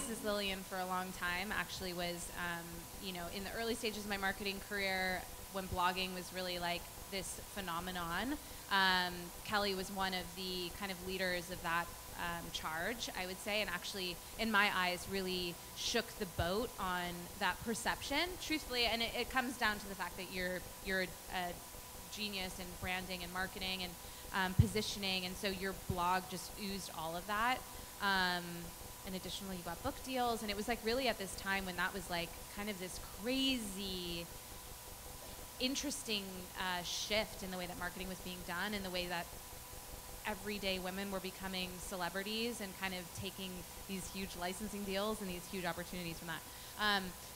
Mrs. Lillian for a long time. Actually, was in the early stages of my marketing career when blogging was really like this phenomenon. Kelly was one of the kind of leaders of that charge, I would say, and actually, in my eyes, really shook the boat on that perception, truthfully. And it comes down to the fact that you're a genius in branding and marketing and positioning, and so your blog just oozed all of that. And additionally, you got book deals, and it was like really at this time when that was like kind of this crazy, interesting shift in the way that marketing was being done, and the way that everyday women were becoming celebrities and kind of taking these huge licensing deals and these huge opportunities from that.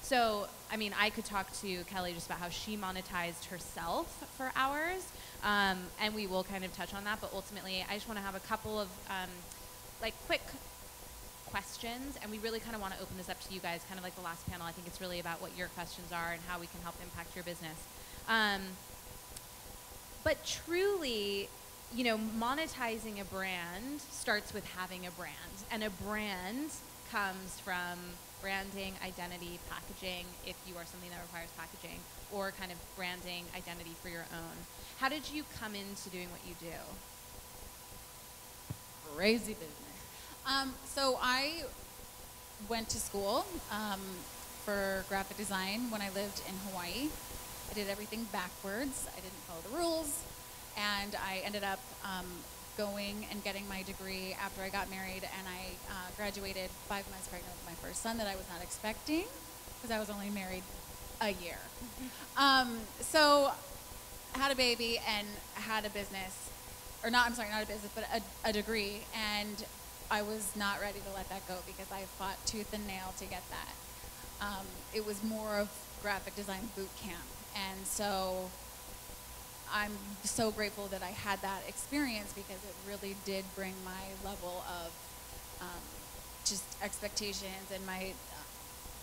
So, I mean, I could talk to Kelly just about how she monetized herself for hours, and we will kind of touch on that, but ultimately, I just want to have a couple of like quick questions, and we really kind of want to open this up to you guys, kind of like the last panel. I think it's really about what your questions are and how we can help impact your business. But truly, monetizing a brand starts with having a brand, and a brand comes from branding, identity, packaging, if you are something that requires packaging, or kind of branding, identity for your own. How did you come into doing what you do? Crazy business. So I went to school for graphic design when I lived in Hawaii. I did everything backwards. I didn't follow the rules. And I ended up going and getting my degree after I got married, and I graduated 5 months pregnant with my first son that I was not expecting because I was only married a year. So I had a baby and had a business, or not, I'm sorry, not a business, but a degree, and I was not ready to let that go because I fought tooth and nail to get that. It was more of graphic design boot camp, and so I'm so grateful that I had that experience because it really did bring my level of just expectations and my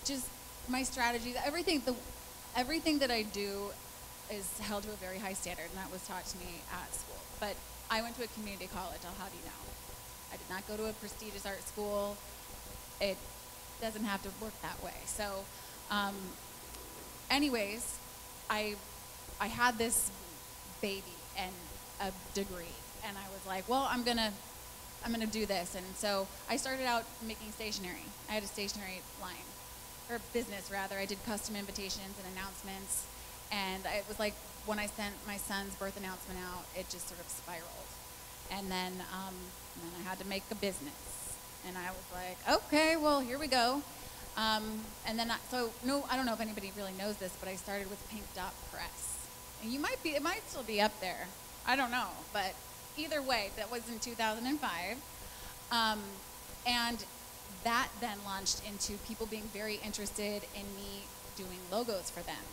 just my strategies. Everything that I do is held to a very high standard, and that was taught to me at school. But I went to a community college. How do you know? I did not go to a prestigious art school. It doesn't have to work that way. So, anyways, I had this baby and a degree, and I was like, well, I'm gonna do this. And so I started out making stationery. I had a stationery line, or business rather. I did custom invitations and announcements, and it was like when I sent my son's birth announcement out, it just sort of spiraled. And then I had to make a business, and I was like, okay, well, here we go. And then I don't know if anybody really knows this, but I started with Pink Dot Press. And it might still be up there. I don't know, but either way, that was in 2005. And that then launched into people being very interested in me doing logos for them.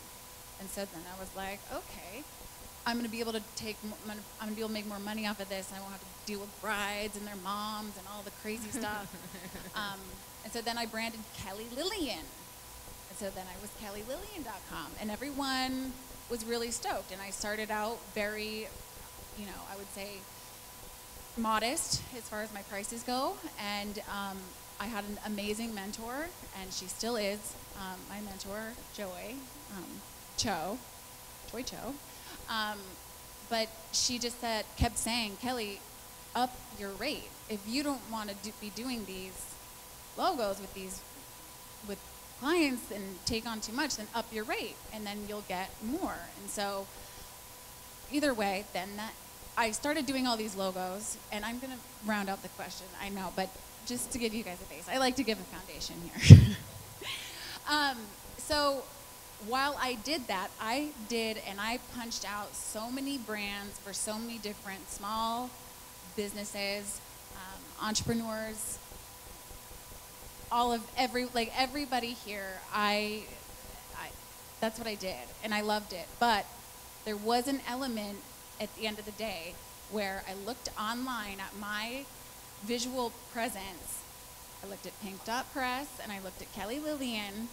And so then I was like, okay, I'm going to be able to make more money off of this. And I won't have to deal with brides and their moms and all the crazy stuff. And so then I branded Kelly Lillian. And so then I was kellylillian.com. And everyone was really stoked. And I started out very, I would say modest as far as my prices go. And I had an amazing mentor, and she still is my mentor, Joy Cho. But she just kept saying, Kelly, up your rate. If you don't want to be doing these logos with clients and take on too much, then up your rate, and then you'll get more. And so either way, then I started doing all these logos, and I'm going to round out the question, I know, but just to give you guys a base. I like to give a foundation here. So while I did that, I punched out so many brands for so many different small businesses, entrepreneurs, everybody here. That's what I did, and I loved it. But there was an element at the end of the day where I looked online at my visual presence. I looked at Pink Dot Press, and I looked at Kelly Lillian,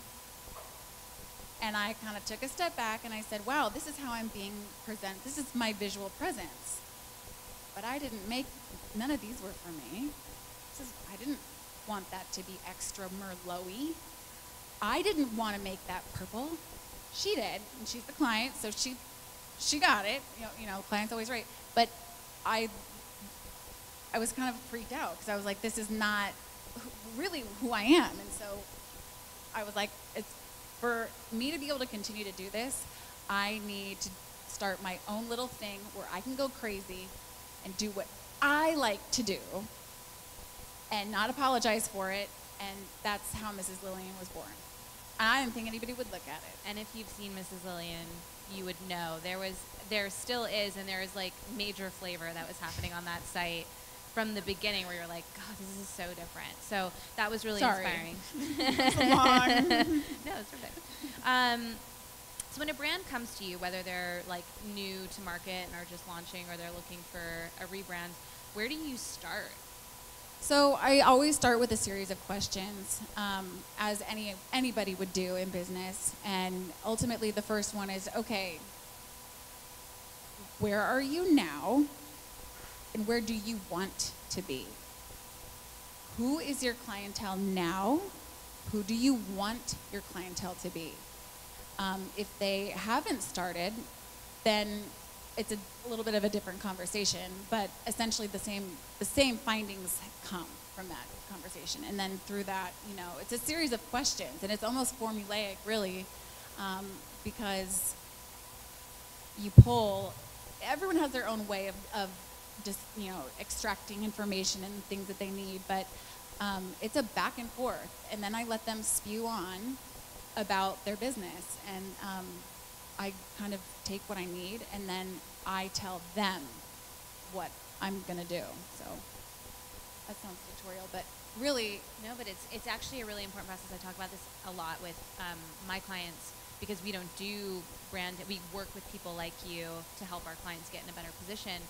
and I kind of took a step back, and I said, wow, this is how I'm being presented. This is my visual presence. But none of these were for me. want that to be extra Merlot-y. I didn't want to make that purple. She did, and she's the client, so she got it. Client's always right. But I was kind of freaked out because I was like, this is not really who I am. And so I was like, it's for me to be able to continue to do this, I need to start my own little thing where I can go crazy and do what I like to do and not apologize for it. And that's how Mrs. Lillian was born. And I didn't think anybody would look at it. And if you've seen Mrs. Lillian, you would know there still is, and there is like major flavor that was happening on that site from the beginning, where you're like, God, this is so different. So that was really inspiring. It's long. No, it's perfect. So when a brand comes to you, whether they're like new to market and are just launching, or they're looking for a rebrand, where do you start? So I always start with a series of questions, as anybody would do in business. And ultimately the first one is, okay, where are you now? And where do you want to be? Who is your clientele now? Who do you want your clientele to be? If they haven't started, then it's a little bit of a different conversation, but essentially the same findings come from that conversation. And then through that, it's a series of questions, and it's almost formulaic, really, because everyone has their own way of just, extracting information and things that they need, but it's a back and forth. And then I let them spew on about their business, and I kind of take what I need, and then I tell them what I'm gonna do. So that sounds tutorial, but really, no. But it's actually a really important process. I talk about this a lot with my clients, because we don't do brand. We work with people like you to help our clients get in a better position.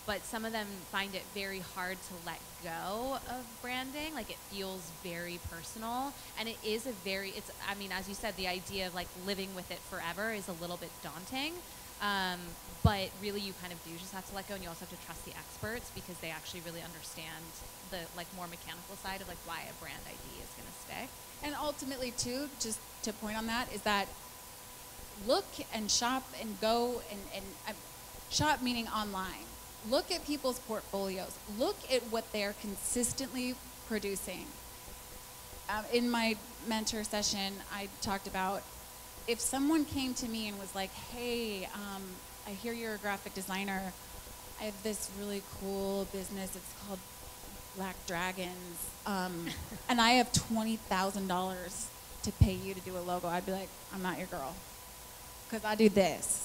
But some of them find it very hard to let go of branding. Like, it feels very personal, and as you said, the idea of like living with it forever is a little bit daunting. But really, you kind of do just have to let go, and you also have to trust the experts, because they actually really understand the like more mechanical side of like why a brand ID is going to stick. And ultimately, too, just to point on that, is that look and shop and go and shop, meaning online. Look at people's portfolios. Look at what they're consistently producing. In my mentor session, I talked about, if someone came to me and was like, hey, I hear you're a graphic designer. I have this really cool business. It's called Black Dragons. And I have $20,000 to pay you to do a logo. I'd be like, I'm not your girl, because I do this.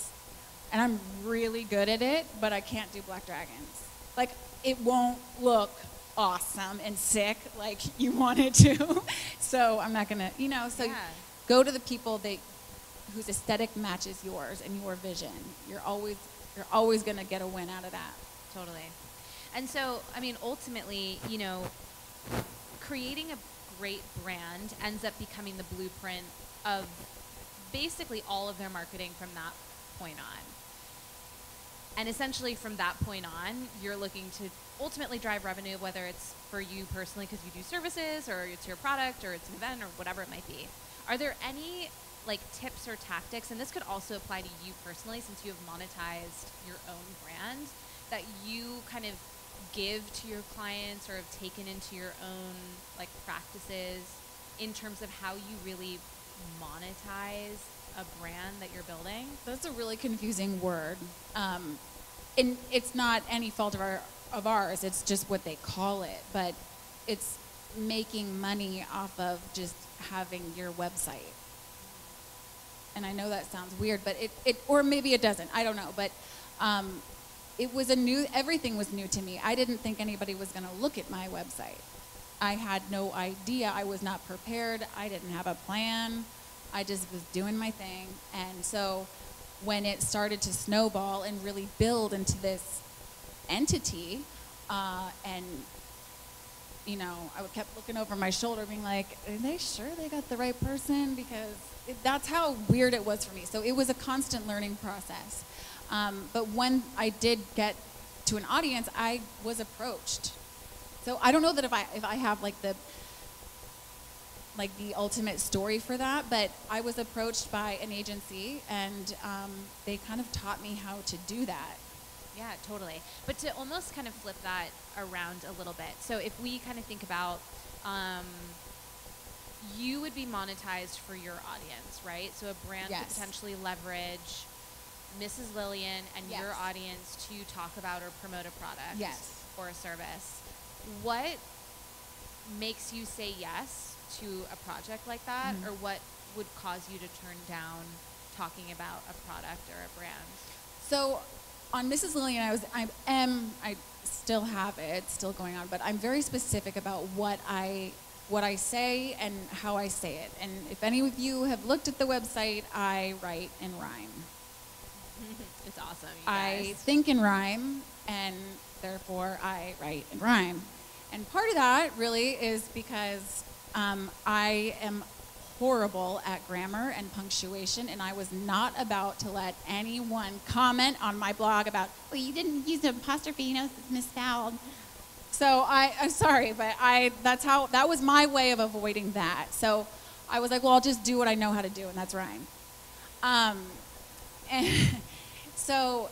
And I'm really good at it, but I can't do Black Dragons. Like, it won't look awesome and sick like you want it to. So I'm not gonna, go to the people whose aesthetic matches yours and your vision. You're always gonna get a win out of that. Totally. And so, ultimately, creating a great brand ends up becoming the blueprint of basically all of their marketing from that point on. And essentially from that point on, you're looking to ultimately drive revenue, whether it's for you personally because you do services, or it's your product, or it's an event, or whatever it might be. Are there any like tips or tactics, and this could also apply to you personally since you have monetized your own brand, that you kind of give to your clients or have taken into your own like practices in terms of how you really monetize a brand that you're building? That's a really confusing word. And it's not any fault of ours, it's just what they call it. But it's making money off of just having your website. And I know that sounds weird, but or maybe it doesn't, I don't know. But everything was new to me. I didn't think anybody was gonna look at my website. I had no idea, I was not prepared, I didn't have a plan. I just was doing my thing. And so when it started to snowball and really build into this entity, and I kept looking over my shoulder being like, are they sure they got the right person? Because that's how weird it was for me. So it was a constant learning process. But when I did get to an audience, I was approached. So I don't know that if I have like the like the ultimate story for that, but I was approached by an agency, and they kind of taught me how to do that. Yeah, totally. But to almost kind of flip that around a little bit. So if we kind of think about, you would be monetized for your audience, right? So a brand could Yes. potentially leverage Mrs. Lillian and Yes. your audience to talk about or promote a product Yes. or a service. What makes you say yes to a project like that, or what would cause you to turn down talking about a product or a brand? So on Mrs. Lillian, I still have it, it's still going on, but I'm very specific about what I say and how I say it. And if any of you have looked at the website, I write in rhyme. It's awesome. You I guys. think in rhyme, and therefore I write in rhyme. And part of that really is because I am horrible at grammar and punctuation, and I was not about to let anyone comment on my blog about, well, you didn't use an apostrophe, you know, it's misspelled. So I'm sorry, but that was my way of avoiding that. So I was like, well, I'll just do what I know how to do, and that's rhyme. And so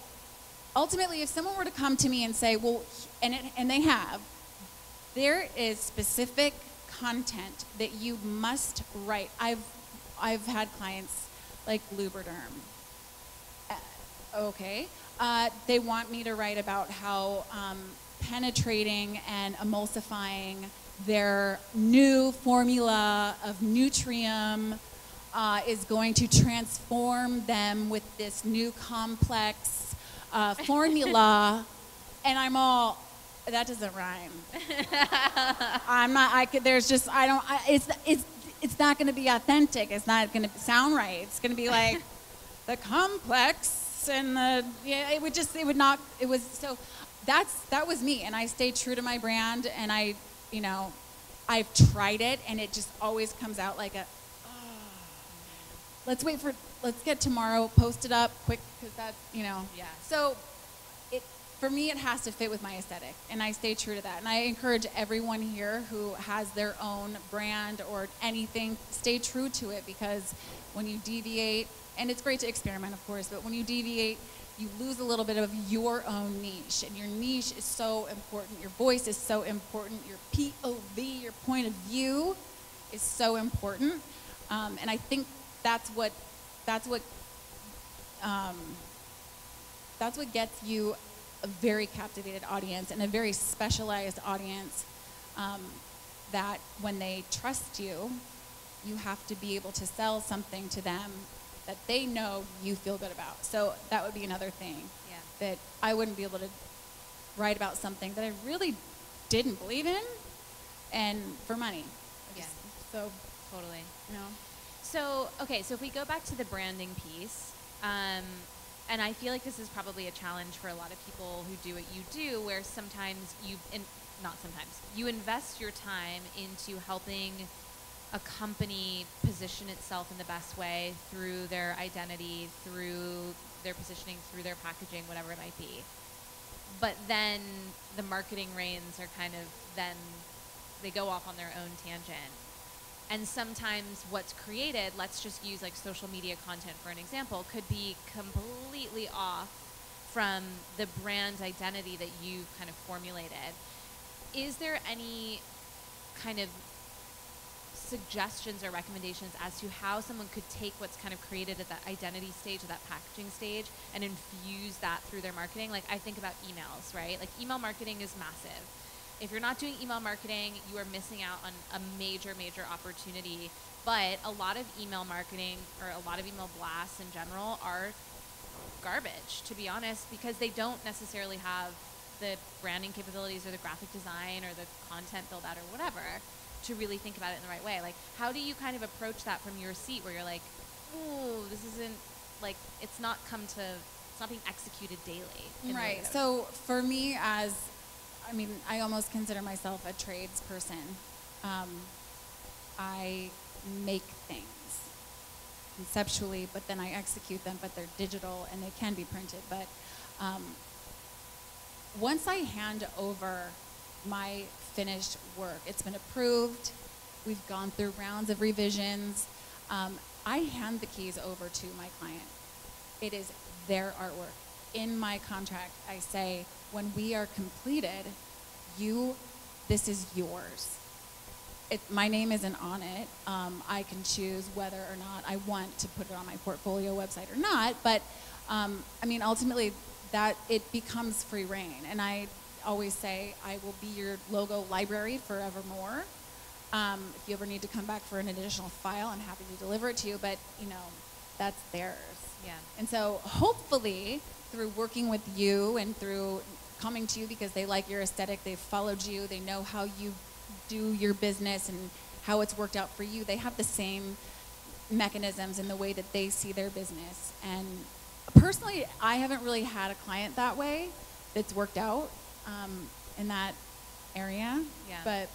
ultimately, if someone were to come to me and say, well, and they have, there is specific content that you must write. I've had clients like Lubriderm. Okay. They want me to write about how penetrating and emulsifying their new formula of Nutrium is going to transform them with this new complex formula. And I'm all, that doesn't rhyme. I'm not, I could, there's just, I don't, it's not going to be authentic. It's not going to sound right. It's going to be like the complex and the, yeah, it would not, it was, so that was me. And I stayed true to my brand, and I've tried it, and it just always comes out like a, let's get tomorrow, post it up quick, because that's, Yeah. So for me, it has to fit with my aesthetic, and I stay true to that. And I encourage everyone here who has their own brand or anything, stay true to it, because when you deviate, and it's great to experiment, of course, but when you deviate, you lose a little bit of your own niche, and your niche is so important. Your voice is so important. Your POV, your point of view, is so important. And I think that's what gets you a very captivated audience and a very specialized audience, that when they trust you, you have to be able to sell something to them that they know you feel good about. So that would be another thing. Yeah. That I wouldn't be able to write about something that I really didn't believe in, and for money. Yeah. So, Totally. no. So, okay, so if we go back to the branding piece, and I feel like this is probably a challenge for a lot of people who do what you do, where sometimes you invest your time into helping a company position itself in the best way through their identity, through their positioning, through their packaging, whatever it might be. But then the marketing reins are they go off on their own tangent. And sometimes what's created, let's just use like social media content for an example, could be completely off from the brand identity that you kind of formulated. Is there any kind of suggestions or recommendations as to how someone could take what's kind of created at that identity stage, or that packaging stage, and infuse that through their marketing? Like, I think about emails, right? Like, email marketing is massive. If you're not doing email marketing, you are missing out on a major, major opportunity. But a lot of email marketing, or a lot of email blasts in general, are garbage, to be honest, because they don't necessarily have the branding capabilities or the graphic design or the content build out or whatever to really think about it in the right way. Like, how do you kind of approach that from your seat, where you're like, ooh, this isn't, like, it's not being executed daily. Right. So for me, I almost consider myself a tradesperson. I make things conceptually, but then I execute them, but they're digital and they can be printed. But once I hand over my finished work, it's been approved, We've gone through rounds of revisions. I hand the keys over to my client. It is their artwork. In my contract, I say, when we are completed, this is yours. My name isn't on it. I can choose whether or not I want to put it on my portfolio website or not, but I mean, ultimately, that it becomes free reign. And I always say, I will be your logo library forevermore. If you ever need to come back for an additional file, I'm happy to deliver it to you, but that's theirs. Yeah. And so hopefully, through working with you and through coming to you because they like your aesthetic, they've followed you, they know how you do your business and how it's worked out for you, they have the same mechanisms in the way that they see their business. And personally, I haven't really had a client that way that's worked out in that area. Yeah. But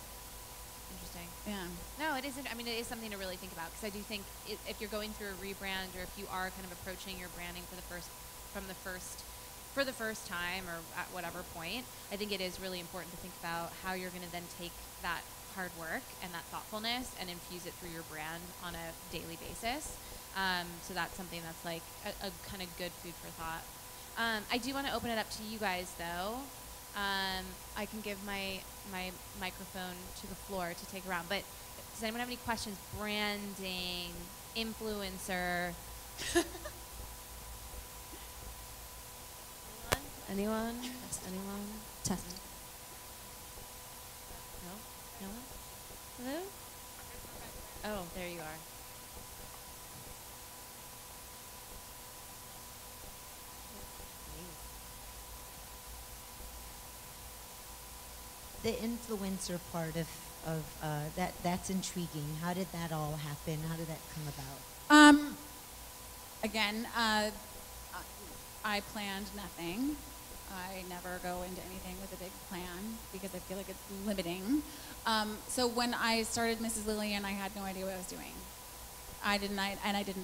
interesting. yeah. No, it isn't. I mean, it is something to really think about, because I do think if you're going through a rebrand, or if you are kind of approaching your branding for the first time, or at whatever point, I think it is really important to think about how you're going to then take that hard work and that thoughtfulness and infuse it through your brand on a daily basis. So that's something that's like a kind of good food for thought. I do want to open it up to you guys, though. I can give my microphone to the floor to take around. But does anyone have any questions? Branding, influencer. Anyone? Anyone? Test. No? No one? Hello? Oh, there you are. The influencer part of that's intriguing. How did that all happen? How did that come about? Again, I planned nothing. I never go into anything with a big plan because I feel like it's limiting. So when I started Mrs. Lillian, I had no idea what I was doing. I didn't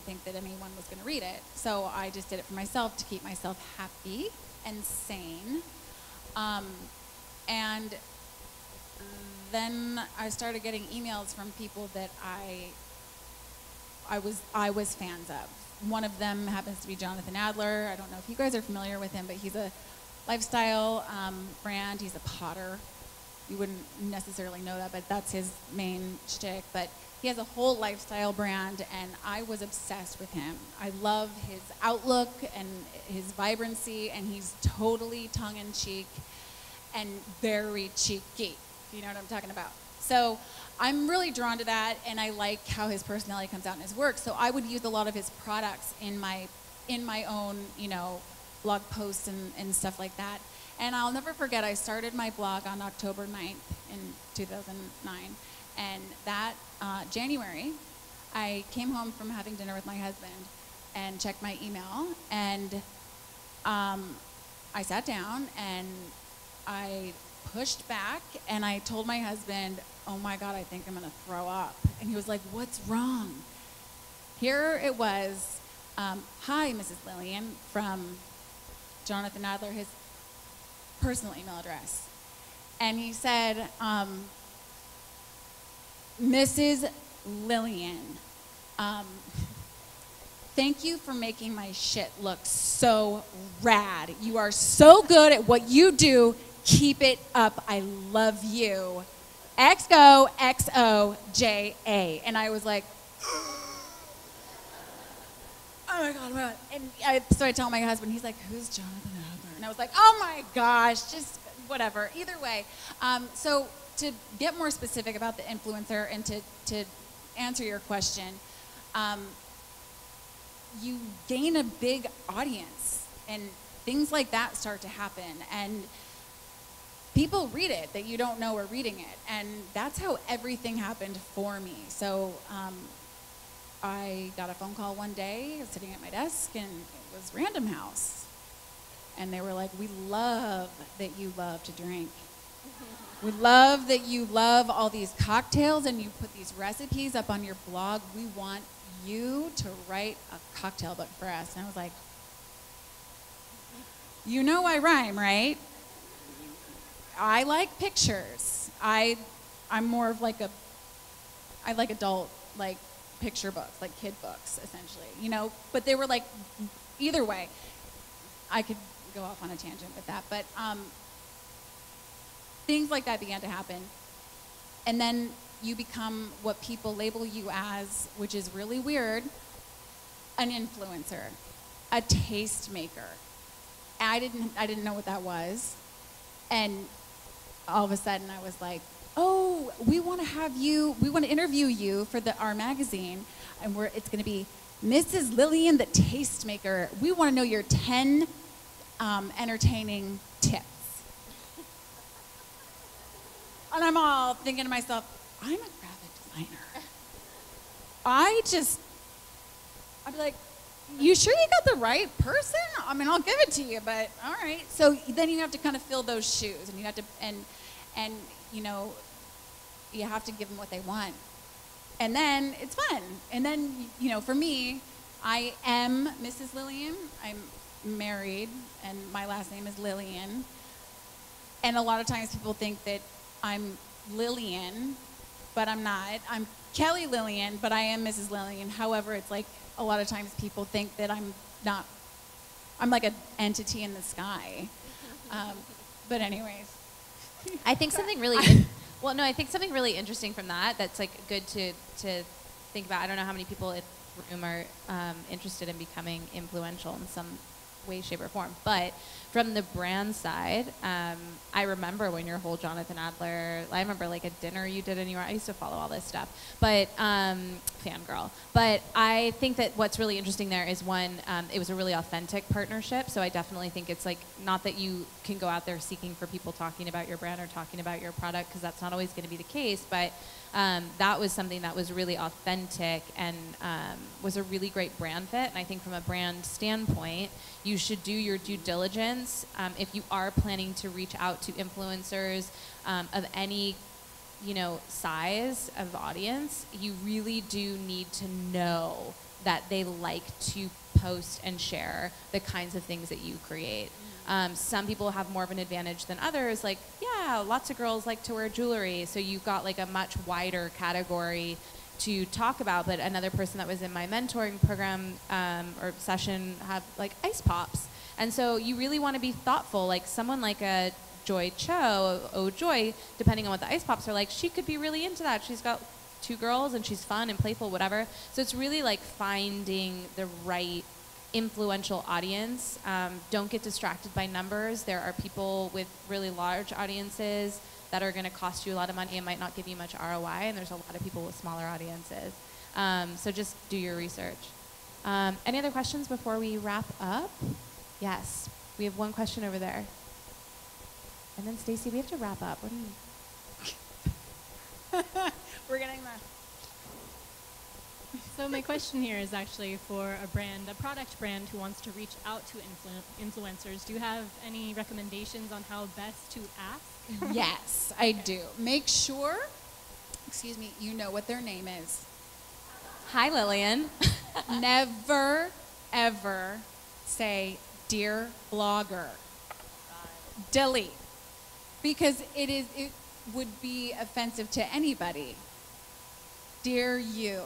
think that anyone was going to read it. So I just did it for myself to keep myself happy and sane. And then I started getting emails from people that I was fans of. One of them happens to be Jonathan Adler. I don't know if you guys are familiar with him, but he's a lifestyle brand. He's a potter. You wouldn't necessarily know that, but that's his main shtick. But he has a whole lifestyle brand, and I was obsessed with him. I love his outlook and his vibrancy, and he's totally tongue-in-cheek and very cheeky. You know what I'm talking about? So I'm really drawn to that, and I like how his personality comes out in his work. So I would use a lot of his products in my own, blog posts and stuff like that. And I'll never forget, I started my blog on October 9th in 2009. And that January, I came home from having dinner with my husband and checked my email. And I sat down and I pushed back and I told my husband, oh my God, I think I'm gonna throw up. And he was like, what's wrong? Here it was, hi, Mrs. Lillian, from Jonathan Adler, his personal email address. And he said, Mrs. Lillian, thank you for making my shit look so rad. You are so good at what you do. Keep it up. I love you. XOXOJA. And I was like, oh my God. And so I tell my husband, he's like, who's Jonathan Adler? And I was like, oh my gosh, just whatever. Either way. So to get more specific about the influencer and to answer your question, you gain a big audience and things like that start to happen. And people read it that you don't know are reading it. And that's how everything happened for me. So I got a phone call one day, I was sitting at my desk, and it was Random House. And they were like, we love that you love to drink. We love that you love all these cocktails and you put these recipes up on your blog. We want you to write a cocktail book for us. And I was like, you know I rhyme, right? I like pictures. I'm more of like a I like adult, like picture books, like kid books, essentially, you know, but they were like, either way, I could go off on a tangent with that, but things like that began to happen. And then you become what people label you as, which is really weird, an influencer, a taste maker. I didn't know what that was. And all of a sudden I was like, oh, we want to interview you for our magazine, and it's going to be Mrs. Lillian, the tastemaker. We want to know your 10 entertaining tips. And I'm all thinking to myself, I'm a graphic designer. I'd be like, you sure you got the right person? I mean, I'll give it to you, but all right. So then you have to kind of fill those shoes, and you have to, and you know, you have to give them what they want. And then it's fun. And then, you know, for me, I am Mrs. Lillian. I'm married, and my last name is Lillian. And a lot of times people think that I'm Lillian, but I'm not. I'm Kelly Lillian, but I am Mrs. Lillian. However, it's like a lot of times people think that I'm not, I'm like an entity in the sky. But anyways. I think something really, well, no, I think something really interesting from that's like good to think about. I don't know how many people in the room are interested in becoming influential in some way, shape, or form. But from the brand side, I remember when your whole Jonathan Adler, I remember like a dinner you did in New York. I used to follow all this stuff, but fangirl. But I think that what's really interesting there is one, it was a really authentic partnership. So I definitely think it's like, not that you can go out there seeking for people talking about your brand or talking about your product, because that's not always going to be the case. But that was something that was really authentic and was a really great brand fit. And I think from a brand standpoint, you should do your due diligence if you are planning to reach out to influencers of any, you know, size of audience. You really do need to know that they like to post and share the kinds of things that you create. Some people have more of an advantage than others. Like, yeah, lots of girls like to wear jewelry, so you've got like a much wider category to talk about. But another person that was in my mentoring program or session had like ice pops. And so you really want to be thoughtful. Like someone like a Joy Cho, Oh Joy, depending on what the ice pops are like, she could be really into that. She's got 2 girls and she's fun and playful, whatever. So it's really like finding the right influential audience. Don't get distracted by numbers. There are people with really large audiences that are going to cost you a lot of money and might not give you much ROI, and there's a lot of people with smaller audiences. So just do your research. Any other questions before we wrap up? Yes, we have one question over there. And then Stacy, we have to wrap up. What do you? We're getting the... So my question here is actually for a product brand who wants to reach out to influencers. Do you have any recommendations on how best to ask? Yes, I do. Make sure, you know what their name is. Hi, Lillian. Never, ever say, "Dear blogger." Delete. Because it would be offensive to anybody. Dear you.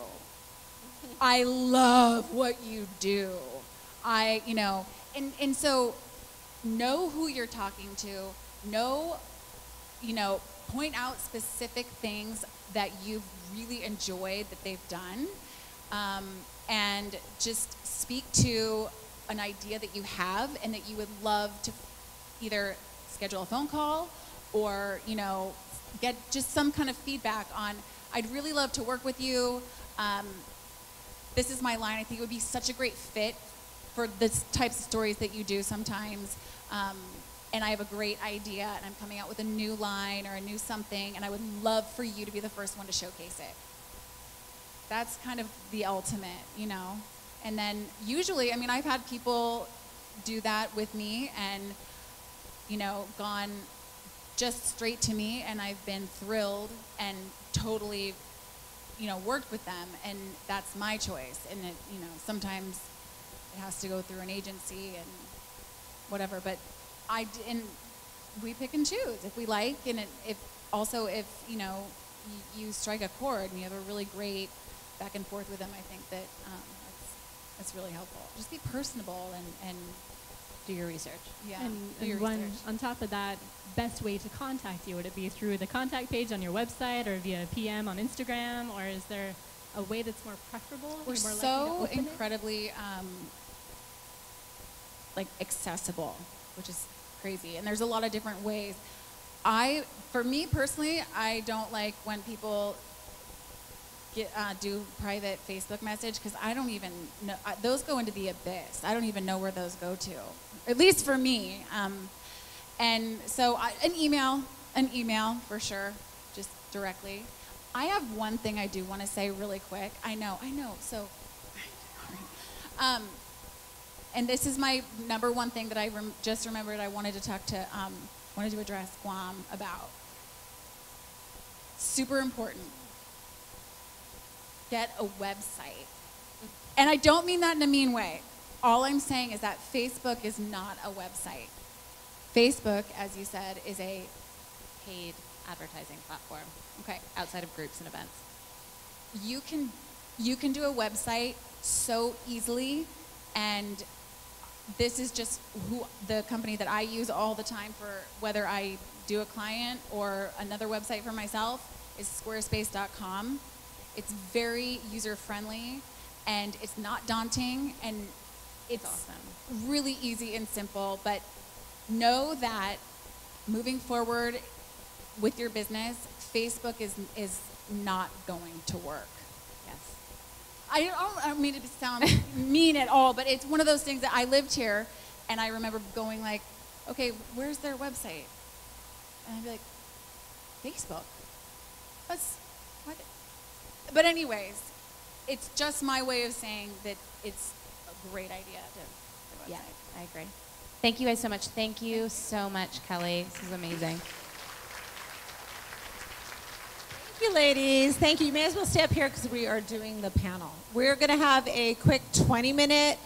I love what you do. And so know who you're talking to. Point out specific things that you've really enjoyed that they've done. And just speak to an idea that you have and that you would love to either schedule a phone call or, get just some kind of feedback on, I'd really love to work with you. This is my line. I think it would be such a great fit for the types of stories that you do sometimes. And I have a great idea, and I'm coming out with a new line or a new something, and I would love for you to be the first one to showcase it. That's kind of the ultimate, And then usually, I've had people do that with me and, gone just straight to me, and I've been thrilled and totally worked with them, and that's my choice. And it, sometimes it has to go through an agency and whatever, but we pick and choose if we like, and if you strike a chord and you have a really great back and forth with them. I think that that's really helpful. Just be personable and Do your research. yeah. And, do your one, research. on top of that, best way to contact you, would it be through the contact page on your website or via PM on Instagram, or is there a way that's more preferable? We're You're more likely to so open it? incredibly like accessible, which is crazy. And there's a lot of different ways. For me personally, I don't like when people do private Facebook message, because I don't even know. Those go into the abyss. I don't even know where those go to, at least for me. And so an email for sure, just directly. I have one thing I do want to say really quick. I know. So, and this is my number one thing that I just remembered I wanted to address Guam about. Super important. Get a website. And I don't mean that in a mean way. All I'm saying is that Facebook is not a website. Facebook, as you said, is a Paid advertising platform okay. outside of groups and events. You can do a website so easily, and this is just the company that I use all the time for whether I do a client or another website for myself is squarespace.com. It's very user-friendly, and it's not daunting, and it's awesome. really easy and simple. But know that moving forward with your business, Facebook is not going to work. Yes. I don't mean to sound mean at all, but it's one of those things that I lived here, and I remember going like, okay, where's their website? And I'd be like, Facebook. That's what? But anyways, it's just my way of saying that it's a great idea to Yeah, I agree. Thank you guys so much. Thank you so much, Kelly. This is amazing. Thank you, ladies. Thank you. You may as well stay up here because we are doing the panel. We're going to have a quick 20-minute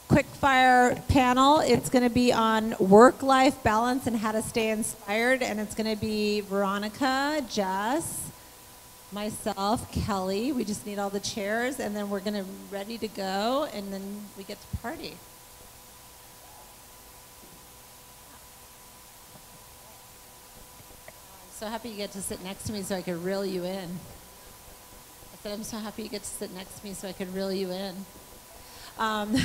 quick fire panel. It's going to be on work-life balance and how to stay inspired. And it's going to be Veronica, Jess, myself, Kelly. We just need all the chairs, and then we're going to ready to go, and then we get to party. So happy you get to sit next to me so I could reel you in. I said, I'm so happy you get to sit next to me so I could reel you in. And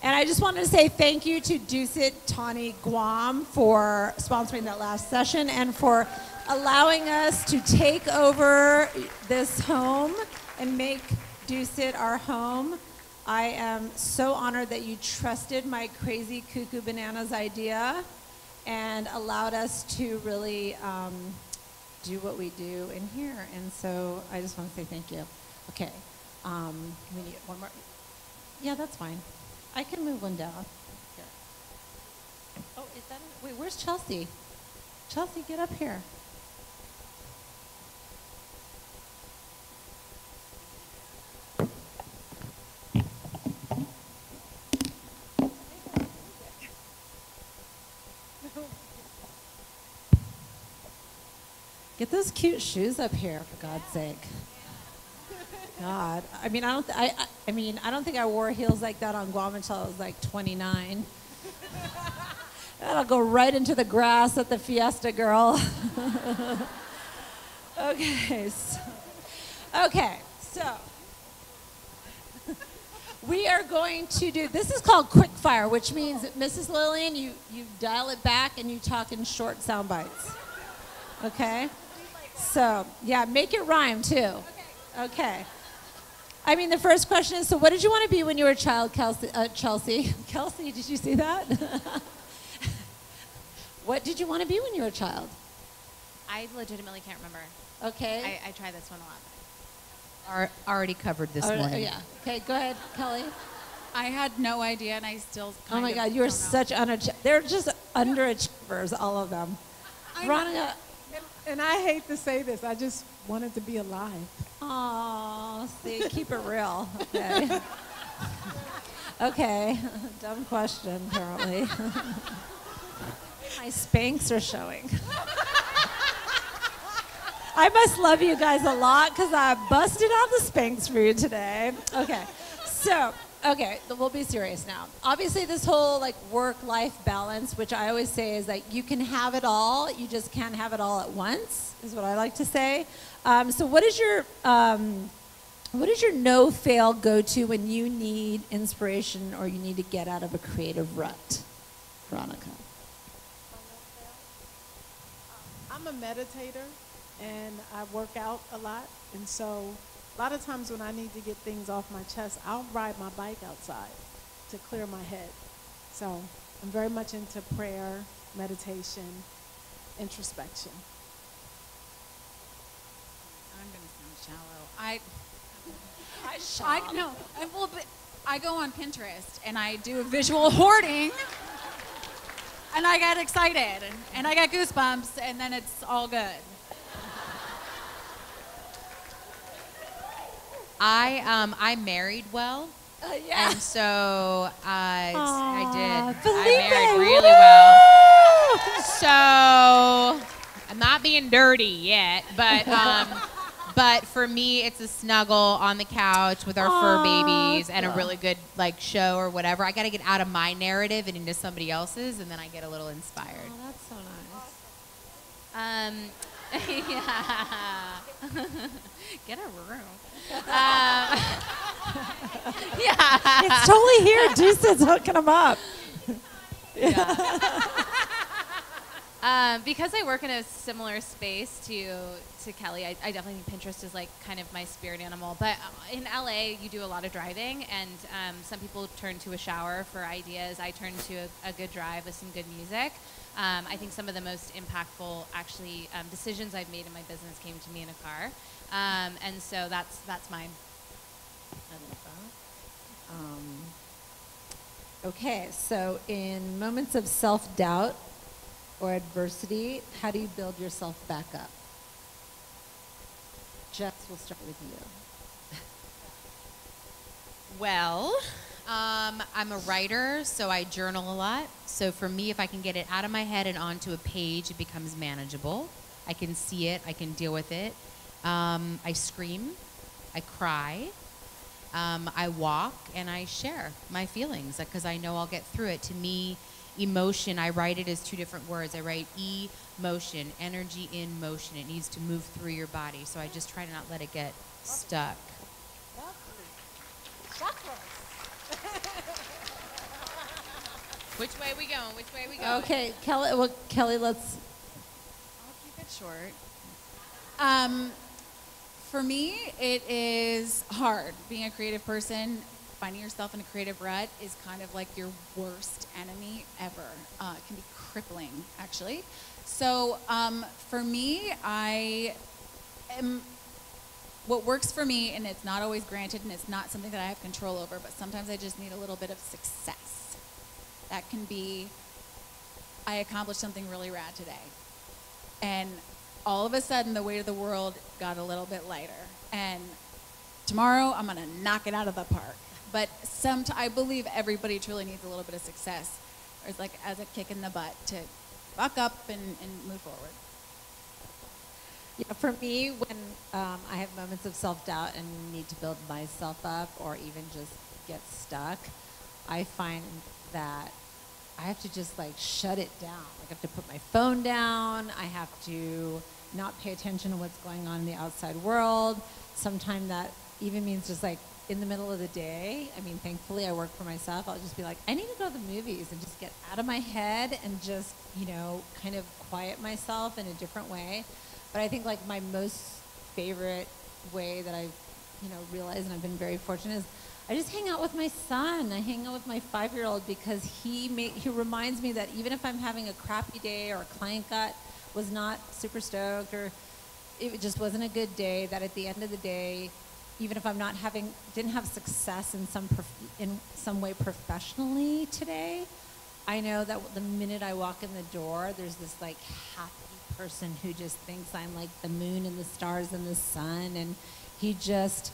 I just wanted to say thank you to Dusit Thani Guam for sponsoring that last session and for allowing us to take over this home and make Dusit our home. I am so honored that you trusted my crazy cuckoo bananas idea and allowed us to really do what we do in here. And so I just want to say thank you. Okay, we need one more. Yeah, that's fine. I can move one down. Here. Oh, is that it? Wait, where's Chelsea? Chelsea, get up here. Get those cute shoes up here, for God's sake. God, I mean, I don't think I wore heels like that on Guam until I was like 29. That'll go right into the grass at the fiesta, girl. Okay, so we are going to do, this is called quick fire, which means that Mrs. Lillian, you dial it back and you talk in short sound bites. Okay? So, yeah, make it rhyme too. Okay. I mean, the first question is, so what did you want to be when you were a child, Chelsea? Kelsey, did you see that? What did you want to be when you were a child? I legitimately can't remember. Okay. I try this one a lot. Already covered this Oh, morning. yeah. Okay, go ahead, Kelly. I had no idea, and I still kind Oh my of God, you're don't know. such they're just underachievers, all of them. Veronica, And I hate to say this, I just wanted to be alive. oh, see, keep it real. Okay. Okay, dumb question, apparently. My Spanx are showing. I must love you guys a lot because I busted out the Spanx for you today. Okay, so, we'll be serious now. Obviously, this whole like work-life balance, which I always say is that you can have it all, you just can't have it all at once, is what I like to say. So what is your no-fail go-to when you need inspiration or you need to get out of a creative rut? Veronica. I'm a meditator and I work out a lot. And so a lot of times when I need to get things off my chest, I'll ride my bike outside to clear my head. So I'm very much into prayer, meditation, introspection. I'm going to sound shallow. But I go on Pinterest and I do visual hoarding. And I get excited, and I get goosebumps, and then it's all good. I married well, Yeah. and so I did. Felipe, I married really well. So I'm not being dirty yet, but for me, it's a snuggle on the couch with our fur babies and a really good like show or whatever. I got to get out of my narrative and into somebody else's, and then I get a little inspired. Oh, that's so nice. Yeah. Get a room. Yeah. It's totally here. Dusit's hooking them up. Because I work in a similar space to Kelly, I definitely think Pinterest is like kind of my spirit animal. But in LA, you do a lot of driving, and some people turn to a shower for ideas. I turn to a good drive with some good music. I think some of the most impactful, actually, decisions I've made in my business came to me in a car, and so that's mine. I love that. Okay, so in moments of self-doubt or adversity, how do you build yourself back up? Jess, we'll start with you. Well, I'm a writer, so I journal a lot. So for me, if I can get it out of my head and onto a page, it becomes manageable. I can see it. I can deal with it. I scream. I cry. I walk, and I share my feelings because I know I'll get through it. To me, emotion, I write it as two different words. I write emotion, energy in motion. It needs to move through your body. So I just try to not let it get stuck. Which way we going? Which way we going? Okay, Kelly. Well, Kelly, let's. I'll keep it short. For me, it is hard. Being a creative person, finding yourself in a creative rut is kind of like your worst enemy ever. It can be crippling, actually. So for me, what works for me, and it's not always granted, and it's not something that I have control over, but sometimes I just need a little bit of success. That can be, I accomplished something really rad today. And all of a sudden, the weight of the world got a little bit lighter. And tomorrow, I'm going to knock it out of the park. But I believe everybody truly needs a little bit of success. Or it's like as a kick in the butt to buck up and move forward. Yeah, for me, when I have moments of self-doubt and need to build myself up or even just get stuck, I find that I have to just like shut it down. Like I have to put my phone down. I have to not pay attention to what's going on in the outside world. Sometimes that even means just like in the middle of the day. I mean, thankfully I work for myself. I'll just be like, I need to go to the movies and just get out of my head and just, kind of quiet myself in a different way. But I think like my most favorite way that I've, realized, and I've been very fortunate, is I just hang out with my son. I hang out with my 5-year-old because he reminds me that even if I'm having a crappy day or a client was not super stoked or it just wasn't a good day, that at the end of the day, even if I'm didn't have success in some way professionally today, I know that the minute I walk in the door, there's this like happy person who just thinks I'm like the moon and the stars and the sun, and he just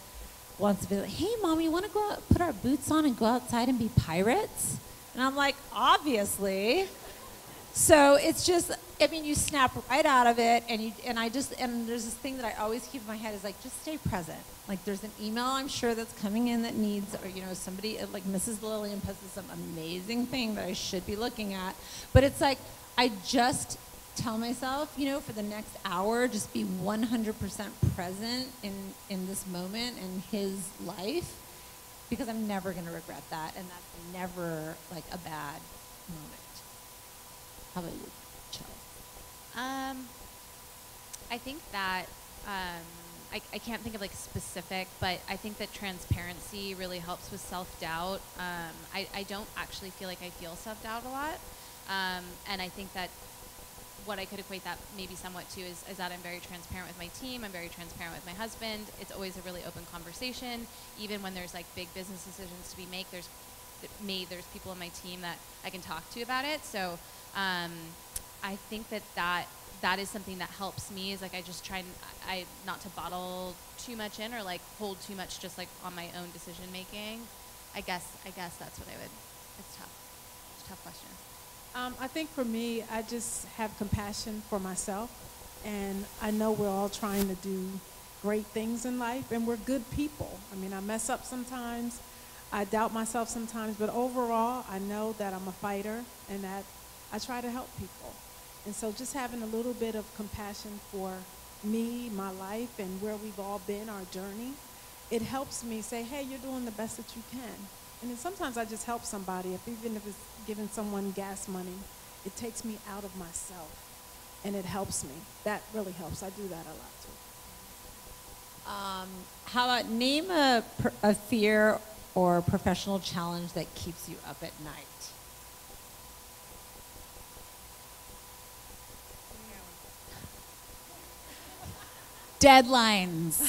wants to be like, hey, Mom, you want to go out, put our boots on and go outside and be pirates? And I'm like, obviously. So it's just, I mean, you snap right out of it, and there's this thing that I always keep in my head is like, just stay present. Like, there's an email I'm sure that's coming in that needs, or somebody like Mrs. Lillian posted some amazing thing that I should be looking at, but it's like I just tell myself, for the next hour, just be 100% present in this moment in his life, because I'm never going to regret that, and that's never like a bad moment. How about you, Chelsea? I think that I can't think of like specific, but I think that transparency really helps with self-doubt. I don't actually feel like I feel self-doubt a lot, and I think that what I could equate that maybe somewhat to is that I'm very transparent with my team. I'm very transparent with my husband. It's always a really open conversation. Even when there's like big business decisions to be made, there's people on my team that I can talk to about it. So I think that is something that helps me, is like I just try not to bottle too much in or like hold too much just like on my own decision making. I guess that's what I would. It's tough. It's a tough question. I think for me, I just have compassion for myself, and I know we're all trying to do great things in life, and we're good people. I mean, I mess up sometimes, I doubt myself sometimes, but overall, I know that I'm a fighter and that I try to help people. And so just having a little bit of compassion for me, my life, and where we've all been, our journey, it helps me say, hey, you're doing the best that you can. And then sometimes I just help somebody, even if it's giving someone gas money, it takes me out of myself, and it helps me. That really helps. I do that a lot too. How about name a fear or professional challenge that keeps you up at night? Deadlines.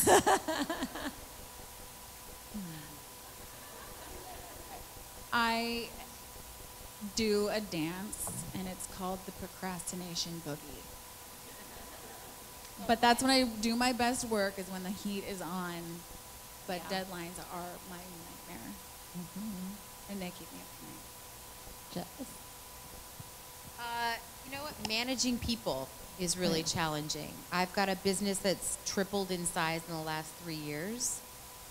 I do a dance, and it's called the procrastination boogie. But that's when I do my best work, is when the heat is on. But deadlines are my nightmare. Mm-hmm. And they keep me up at night. Jess? You know what? Managing people is really challenging. I've got a business that's tripled in size in the last 3 years.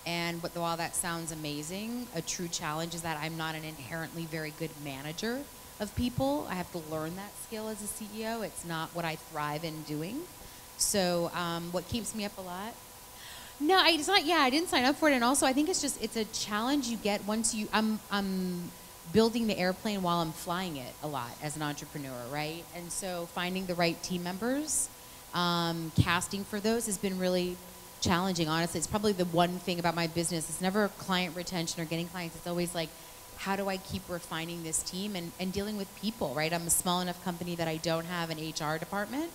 And while that sounds amazing, a true challenge is that I'm not an inherently very good manager of people. I have to learn that skill as a CEO. It's not what I thrive in doing. So what keeps me up a lot? No, it's not. Yeah, I didn't sign up for it. And also, I think it's a challenge you get once I'm building the airplane while I'm flying it a lot as an entrepreneur, right? And so finding the right team members, casting for those has been really challenging. Honestly, it's probably the one thing about my business. It's never client retention or getting clients. It's always like, how do I keep refining this team and dealing with people, right? I'm a small enough company that I don't have an HR department.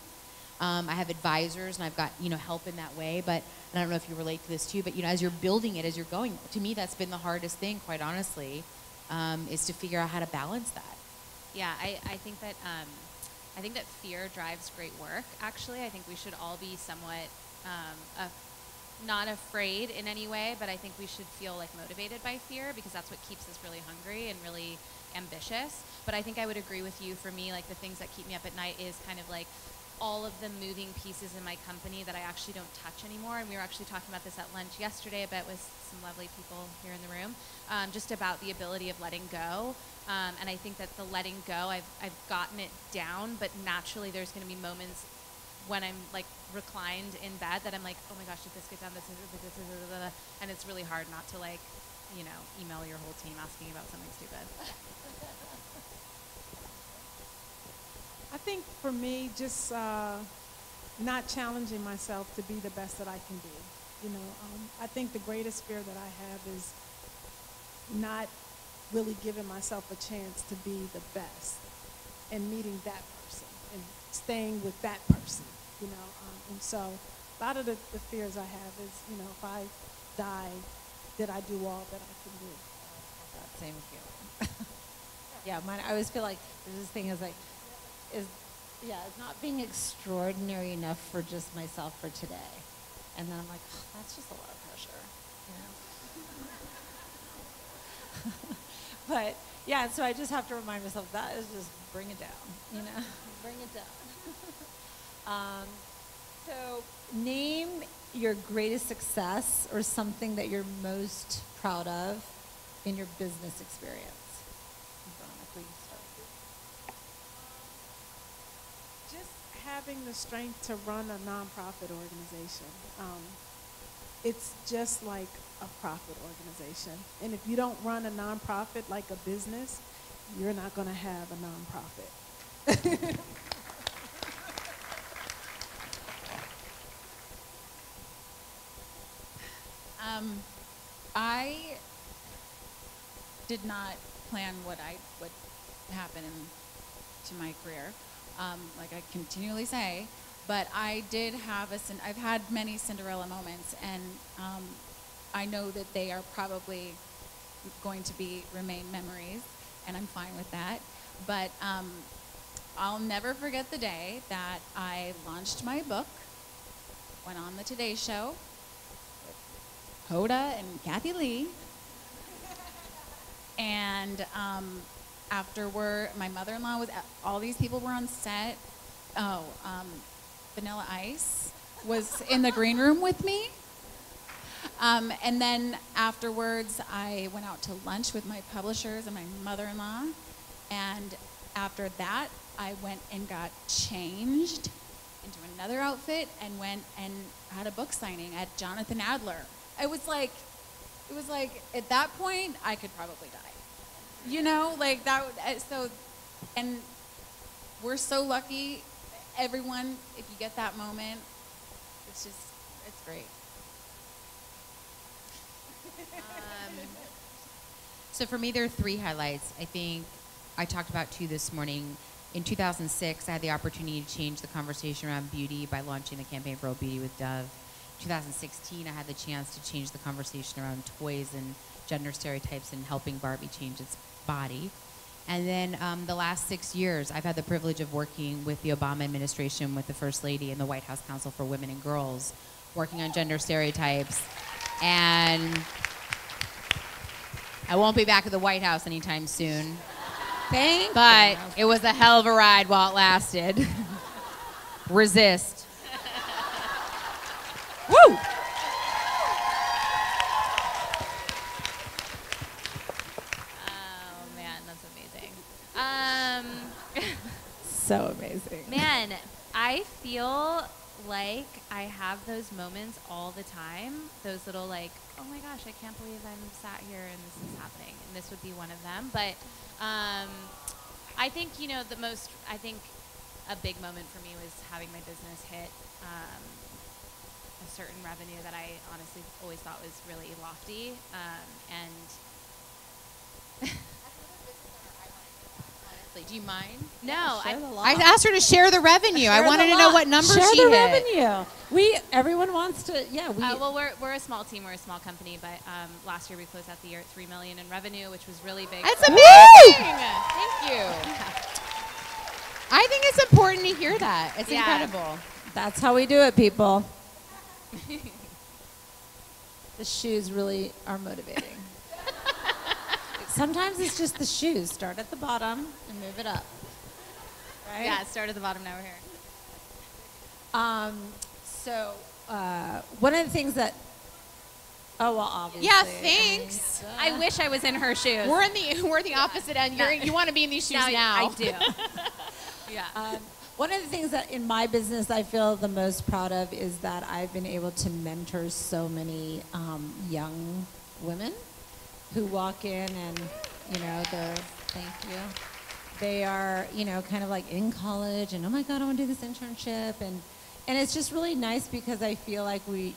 I have advisors, and I've got, help in that way. But and I don't know if you relate to this too, but, as you're building it, as you're going, to me, that's been the hardest thing, quite honestly, is to figure out how to balance that. Yeah, I think that fear drives great work. Actually, I think we should all be somewhat not afraid in any way, but I think we should feel like motivated by fear, because that's what keeps us really hungry and really ambitious. But I think I would agree with you. For me, like the things that keep me up at night is kind of like all of the moving pieces in my company that I actually don't touch anymore. And we were actually talking about this at lunch yesterday, but with some lovely people here in the room, just about the ability of letting go. And I think that the letting go, I've gotten it down, but naturally there's going to be moments when I'm like reclined in bed that I'm like, oh my gosh, did this get done? And it's really hard not to like, email your whole team asking about something stupid. I think for me, just not challenging myself to be the best that I can be. I think the greatest fear that I have is not really giving myself a chance to be the best and meeting that person and staying with that person, and so a lot of the fears I have is, if I die, did I do all that I can do? That same feeling. Yeah, mine, I always feel like there's this thing is it's not being extraordinary enough for just myself for today. And then I'm like, oh, that's just a lot of pressure, But yeah, so I just have to remind myself that is just bring it down, you know? Bring it down. So name your greatest success or something that you're most proud of in your business experience. Veronica, you start. Just having the strength to run a nonprofit organization. It's just like a profit organization. And if you don't run a nonprofit like a business, you're not going to have a nonprofit. I did not plan what would happen to my career, like I continually say, but I did have I've had many Cinderella moments, and I know that they are probably going to remain memories, and I'm fine with that. But I'll never forget the day that I launched my book, went on the Today Show with Hoda and Kathy Lee. And afterward, my mother-in-law all these people were on set. Vanilla Ice was in the green room with me. And then afterwards, I went out to lunch with my publishers and my mother-in-law. And after that, I went and got changed into another outfit and went and had a book signing at Jonathan Adler. It was like at that point, I could probably die. You know, like that. So, and we're so lucky, everyone, if you get that moment, it's great. So for me, there are 3 highlights. I think I talked about 2 this morning. In 2006, I had the opportunity to change the conversation around beauty by launching the campaign for Real Beauty with Dove. 2016, I had the chance to change the conversation around toys and gender stereotypes and helping Barbie change its body. And then the last 6 years, I've had the privilege of working with the Obama administration, with the First Lady and the White House Council for Women and Girls, working on gender stereotypes. And I won't be back at the White House anytime soon. But it was a hell of a ride while it lasted. Resist. Woo! Oh man, that's amazing. So amazing. Man, I feel like I have those moments all the time. Those little like, oh my gosh, I can't believe I'm sat here and this is happening. And this would be one of them. But I think, I think a big moment for me was having my business hit a certain revenue that I honestly always thought was really lofty. Do you mind? No, I asked her to share the revenue. I wanted to know what number she hit. Share the revenue. Everyone wants to, well, we're a small team. We're a small company, but last year we closed out the year at $3 million in revenue, which was really big. That's amazing. Thank you. I think it's important to hear that. It's incredible. That's how we do it, people. The shoes really are motivating. Sometimes it's just the shoes. Start at the bottom and move it up. Right? Yeah, start at the bottom, now we're here. So one of the things that, obviously. Yeah, thanks. I wish I was in her shoes. We're the opposite end. You want to be in these shoes now. I do. Yeah. One of the things that in my business I feel the most proud of is that I've been able to mentor so many young women who walk in and, they are, kind of like in college and, oh my God, I want to do this internship. And it's just really nice because I feel like we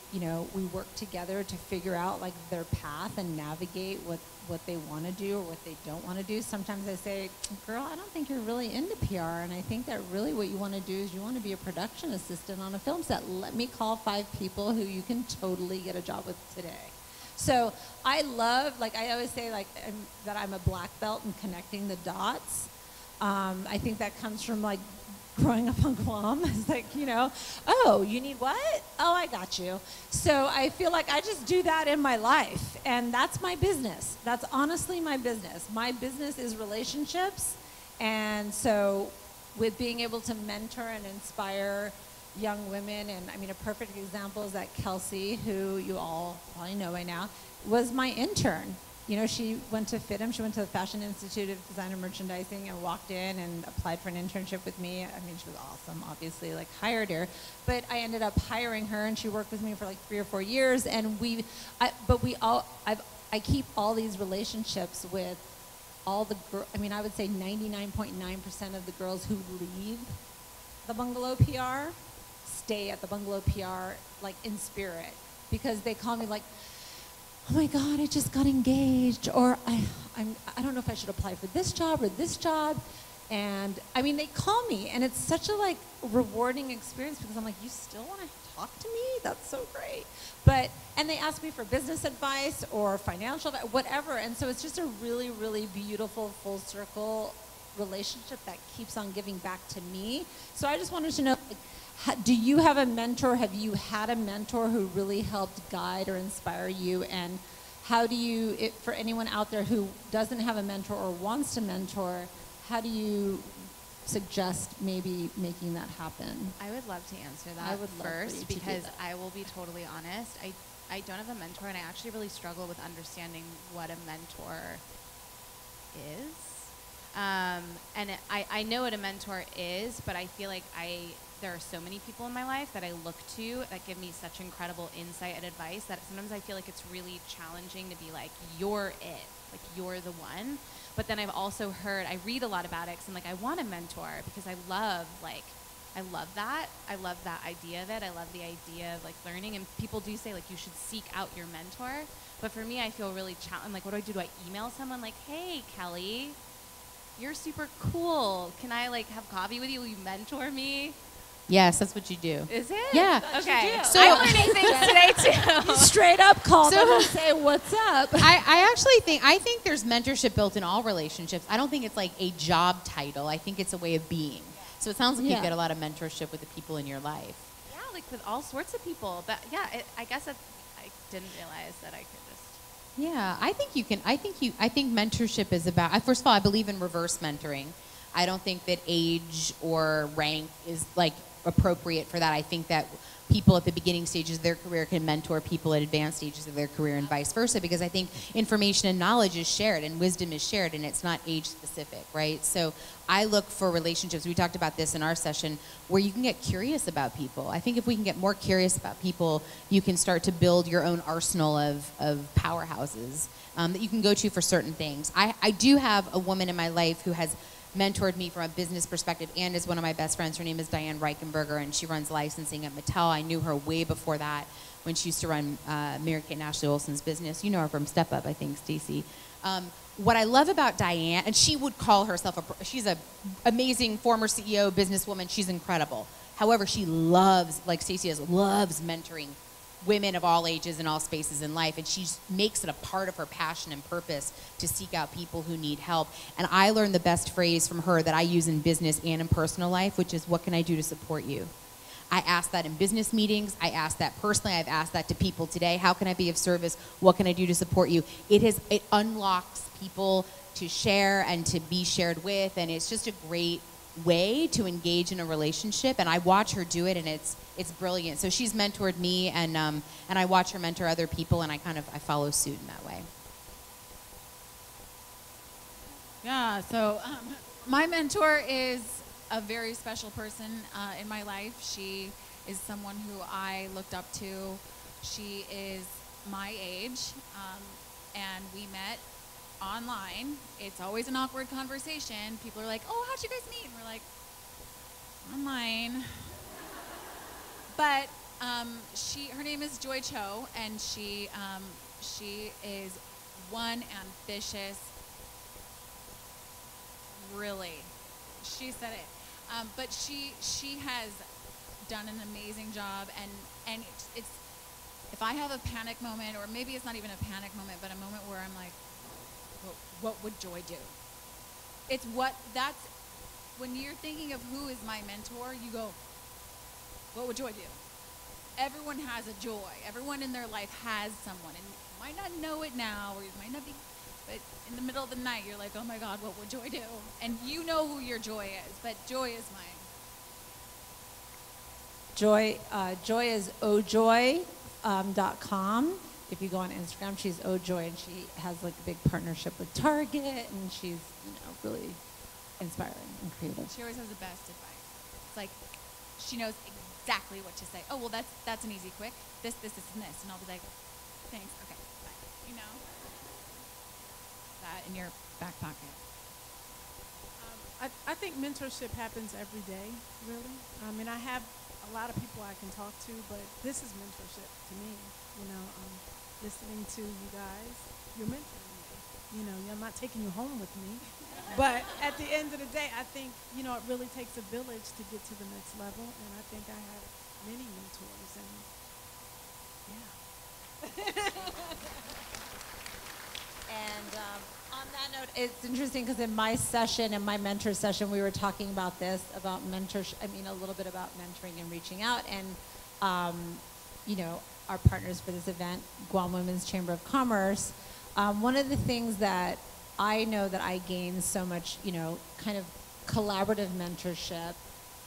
work together to figure out like their path and navigate what they want to do or what they don't want to do. Sometimes I say, girl, I don't think you're really into PR. And I think that really what you want to do is you want to be a production assistant on a film set. Let me call 5 people who you can totally get a job with today. So I love, I always say, that I'm a black belt in connecting the dots. I think that comes from, growing up on Guam. It's oh, you need what? Oh, I got you. So I feel like I just do that in my life. And that's my business. That's honestly my business. My business is relationships And so with being able to mentor and inspire young women, and I mean, a perfect example is that Kelsey, who you all probably know by now, was my intern. You know, she went to FITM, she went to the Fashion Institute of Design and Merchandising and walked in and applied for an internship with me. I mean, she was awesome, obviously, like hired her. But I ended up hiring her and she worked with me for like 3 or 4 years. And I keep all these relationships with all the girls. I mean, I would say 99.9% of the girls who leave the Bungalow PR stay at the Bungalow PR like in spirit, because they call me like, oh my God, I just got engaged, or I don't know if I should apply for this job or this job. And I mean, they call me, and it's such a like rewarding experience, because I'm like, you still want to talk to me? That's so great. And they ask me for business advice or financial advice, whatever. And so it's just a really, really beautiful full circle relationship that keeps on giving back to me. So I just wanted to know, like, do you have a mentor? Have you had a mentor who really helped guide or inspire you? And how do you, for anyone out there who doesn't have a mentor or wants to mentor, how do you suggest maybe making that happen? I would love to answer that I would love for you first, to do because that. I will be totally honest. I don't have a mentor, and I actually really struggle with understanding what a mentor is. And I know what a mentor is, but I feel like there are so many people in my life that I look to that give me such incredible insight and advice that sometimes I feel like it's really challenging to be like, you're it, like you're the one. But then I've also heard, I read a lot about it, 'cause I'm like, I want a mentor, because I love that. I love that idea of it. I love the idea of like learning, and people do say like you should seek out your mentor. But for me, I feel really challenged. Like, what do I do? Do I email someone like, hey, Kelly, you're super cool. Can I like have coffee with you? Will you mentor me? Yes, that's what you do. Is it? Yeah. Okay. do. So I'm learning things today too. You straight up call So- them and say, what's up? I actually think there's mentorship built in all relationships. I don't think it's like a job title. I think it's a way of being. So it sounds like Yeah. you get a lot of mentorship with the people in your life. Yeah, like with all sorts of people. But yeah, I guess I didn't realize that I could just. Yeah, I think you can. I think mentorship is about. First of all, I believe in reverse mentoring. I don't think that age or rank is like appropriate for that. I think that people at the beginning stages of their career can mentor people at advanced stages of their career, and vice versa, because I think information and knowledge is shared and wisdom is shared, and it's not age specific, right? So I look for relationships. We talked about this in our session, where you can get curious about people. I think if we can get more curious about people, you can start to build your own arsenal of powerhouses that you can go to for certain things. I do have a woman in my life who has mentored me from a business perspective and is one of my best friends. Her name is Diane Reichenberger, and she runs licensing at Mattel. I knew her way before that, when she used to run Mary-Kate and Ashley Olsen's business. You know her from Step Up, I think, Stacey. What I love about Diane, and she would call herself she's an amazing former CEO, businesswoman. She's incredible. However, she loves, like Stacey loves mentoring women of all ages and all spaces in life, and she makes it a part of her passion and purpose to seek out people who need help. And I learned the best phrase from her that I use in business and in personal life, which is, what can I do to support you? I ask that in business meetings. I ask that personally. I've asked that to people today. How can I be of service? What can I do to support you? It unlocks people to share and to be shared with, and it's just a great way to engage in a relationship. And I watch her do it, and it's brilliant. So she's mentored me, and I watch her mentor other people, and I follow suit in that way. Yeah, so my mentor is a very special person in my life. She is someone who I looked up to. She is my age, and we met online. It's always an awkward conversation. People are like, oh, how'd you guys meet? And we're like, online. But her name is Joy Cho, and she is one ambitious, really, she said it. But she has done an amazing job, and it's if I have a panic moment, or maybe it's not even a panic moment, but a moment where I'm like, what would Joy do? That's when you're thinking of who is my mentor, you go, what would Joy do? Everyone has a Joy. Everyone in their life has someone, and you might not know it now, or you might not be But in the middle of the night, you're like, oh my God, what would Joy do? And you know who your Joy is, but Joy is mine. Joy is ojoy.com. If you go on Instagram, she's ojoy, and she has like a big partnership with Target, and she's really inspiring and creative. She always has the best advice. It's like she knows exactly what to say. Oh well, that's an easy quick. This, and this, and I'll be like, thanks. Okay, bye. That in your back pocket. I think mentorship happens every day, really. I mean, I have a lot of people I can talk to, but this is mentorship to me. Listening to you guys, you're mentoring me. I'm not taking you home with me. But at the end of the day, I think, it really takes a village to get to the next level. And I think I have many mentors. And, And on that note, it's interesting because in my session, in my mentor session, we were talking about this, about mentorship, a little bit about mentoring and reaching out. And, our partners for this event, Guam Women's Chamber of Commerce, one of the things that I know that I gain so much, kind of collaborative mentorship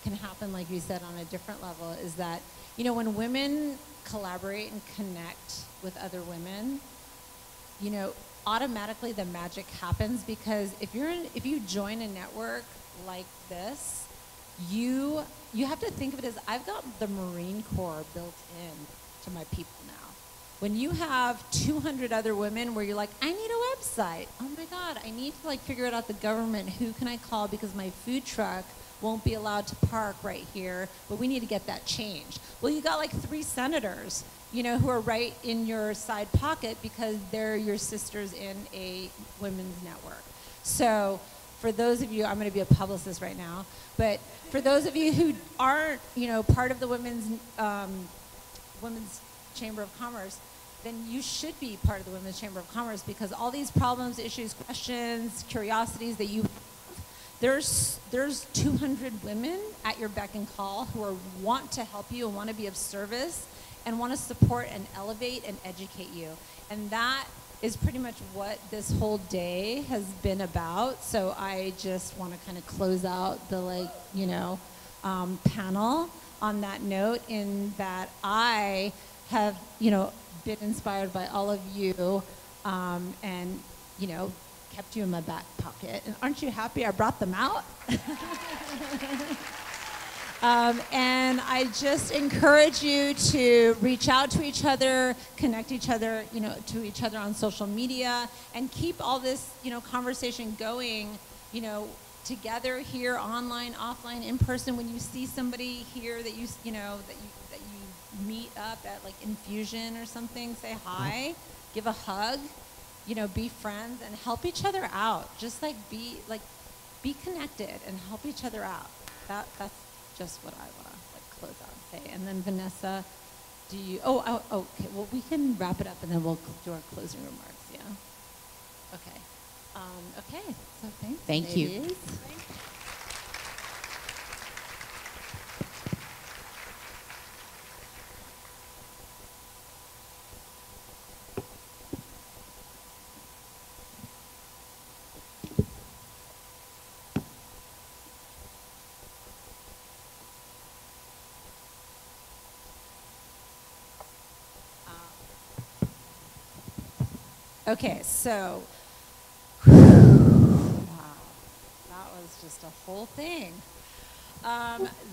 can happen, like you said, on a different level, is that, when women collaborate and connect with other women, automatically the magic happens, because if you join a network like this, you have to think of it as, I've got the Marine Corps built in to my people now. When you have 200 other women where you're like, I need a website. Oh my God, I need to figure it out the government. Who can I call because my food truck won't be allowed to park right here, but we need to get that changed. Well, you got 3 senators, who are right in your side pocket because they're your sisters in a women's network. So for those of you, I'm going to be a publicist right now, but for those of you who aren't, part of the Women's Chamber of Commerce, then you should be part of the Women's Chamber of Commerce, because all these problems, issues, questions, curiosities that you have, there's 200 women at your beck and call who want to help you and want to be of service and want to support and elevate and educate you. And that is pretty much what this whole day has been about. So I just want to kind of close out the panel on that note, in that I have, been inspired by all of you, and, kept you in my back pocket. And aren't you happy I brought them out? And I just encourage you to reach out to each other, connect each other, to each other on social media, and keep all this, conversation going, together here, online, offline, in person. When you see somebody here that you meet up at infusion or something, say hi, give a hug, be friends and help each other out. Just be connected and help each other out. That's just what I want to close out and say. And then Vanessa, do you? Okay. Well, we can wrap it up and then we'll do our closing remarks. Yeah. Okay. Okay. So thanks. Thank you. Ladies. Okay, so, wow, that was just a whole thing.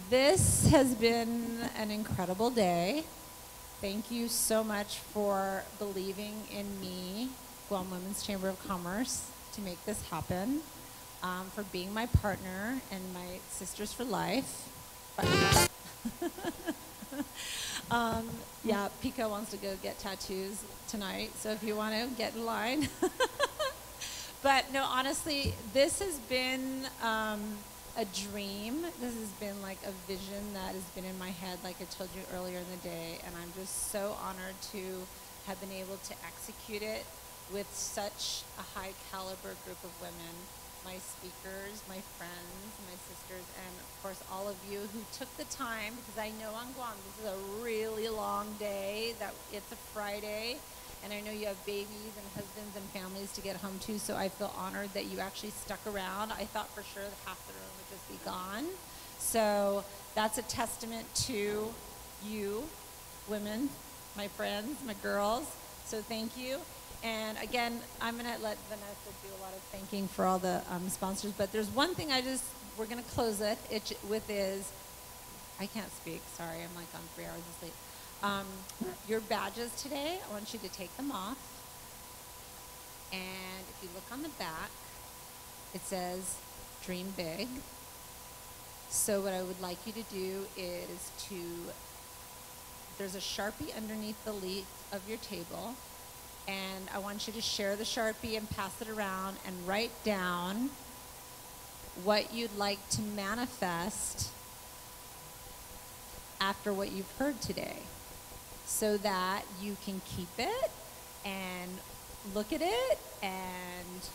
This has been an incredible day. Thank you so much for believing in me, Guam Women's Chamber of Commerce, to make this happen, for being my partner and my sisters for life. Yeah, Pico wants to go get tattoos tonight, so if you want to, get in line. But no, honestly, this has been a dream. This has been a vision that has been in my head, like I told you earlier in the day, and I'm just so honored to have been able to execute it with such a high caliber group of women. My speakers, my friends, my sisters, and of course all of you who took the time, because I know on Guam this is a really long day, that it's a Friday, And I know you have babies and husbands and families to get home to, so I feel honored that you actually stuck around. I thought for sure that half the room would just be gone. So that's a testament to you, women, my friends, my girls. So thank you. And again, I'm going to let Vanessa do a lot of thanking for all the sponsors. But there's one thing we're going to close with is, I can't speak, sorry, I'm like on 3 hours of sleep. Your badges today, I want you to take them off. And if you look on the back, it says dream big. So what I would like you to do is there's a Sharpie underneath the leaf of your table. And I want you to share the Sharpie and pass it around and write down what you'd like to manifest after what you've heard today, so that you can keep it and look at it and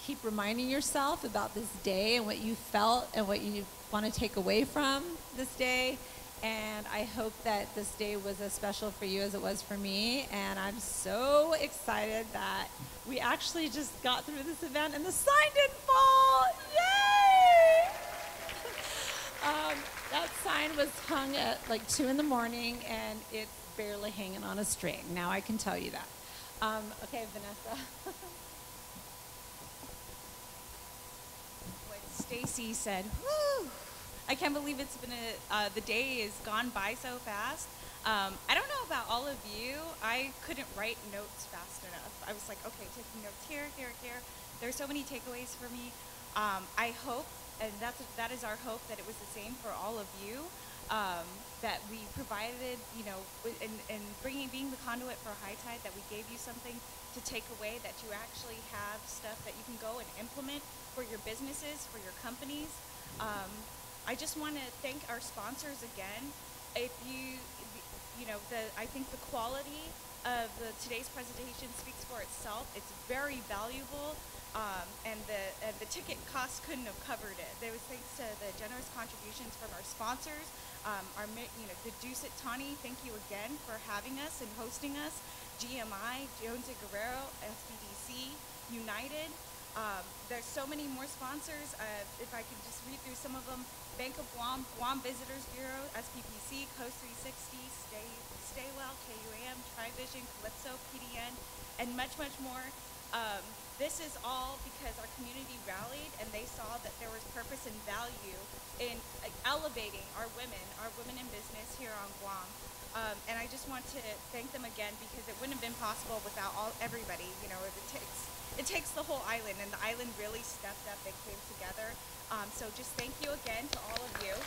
keep reminding yourself about this day and what you felt and what you want to take away from this day. And I hope that this day was as special for you as it was for me. And I'm so excited that we actually just got through this event and the sign didn't fall. Yay! That sign was hung at like 2 in the morning and it's barely hanging on a string. Now I can tell you that. Okay, Vanessa. What Stacy said, whew, I can't believe it's been the day has gone by so fast. I don't know about all of you. I couldn't write notes fast enough. I was like, okay, taking notes here. There's so many takeaways for me. I hope, and that is our hope, that it was the same for all of you, that we provided, and being the conduit for High Tide, that we gave you something to take away, that you actually have stuff that you can go and implement for your businesses, for your companies. I just want to thank our sponsors again. If I think the quality of today's presentation speaks for itself. It's very valuable. And the ticket cost couldn't have covered it. There was thanks to the generous contributions from our sponsors, the Dusit Thani, thank you again for having us and hosting us. GMI, Jones and Guerrero, SBDC, United. There's so many more sponsors. If I could just read through some of them: Bank of Guam, Guam Visitors Bureau, SPPC, Coast 360, Stay Well, KUAM, Trivision, Calypso, PDN, and much, much more. This is all because our community rallied and they saw that there was purpose and value in elevating our women in business here on Guam. And I just want to thank them again, because it wouldn't have been possible without everybody. It takes the whole island, and the island really stepped up and came together. So just thank you again to all of you.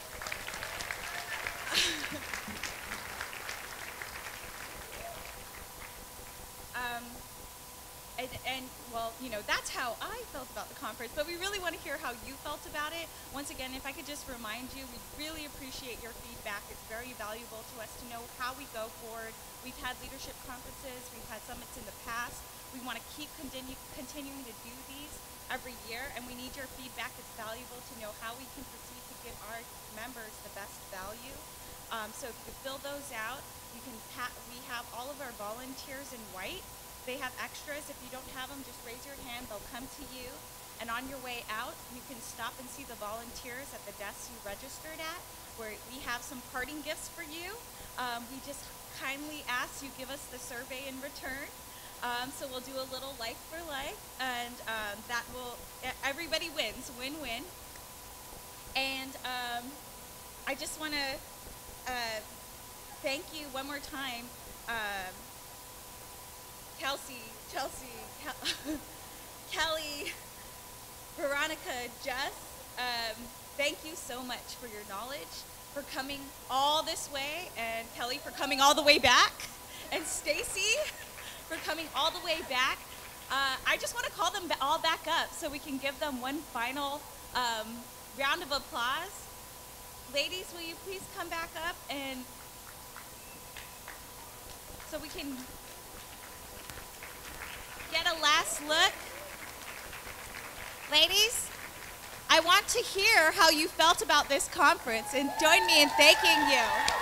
That's how I felt about the conference, but we really want to hear how you felt about it. Once again, if I could just remind you, we really appreciate your feedback. It's very valuable to us to know how we go forward. We've had leadership conferences, we've had summits in the past. We want to keep continuing to do these every year, and we need your feedback. It's valuable to know how we can proceed to give our members the best value. So if you could fill those out, we have all of our volunteers in white. They have extras. If you don't have them, just raise your hand. They'll come to you. And on your way out, you can stop and see the volunteers at the desks you registered at, where we have some parting gifts for you. We just kindly ask you give us the survey in return. So we'll do a little like for like, and everybody wins, win-win. And I just want to thank you one more time. Chelsea, Kelly, Veronica, Jess, thank you so much for your knowledge, for coming all this way, and Kelly for coming all the way back, and Stacy for coming all the way back. I just want to call them all back up so we can give them one final round of applause. Ladies, will you please come back up, and so we can get a last look. Ladies, I want to hear how you felt about this conference, and join me in thanking you.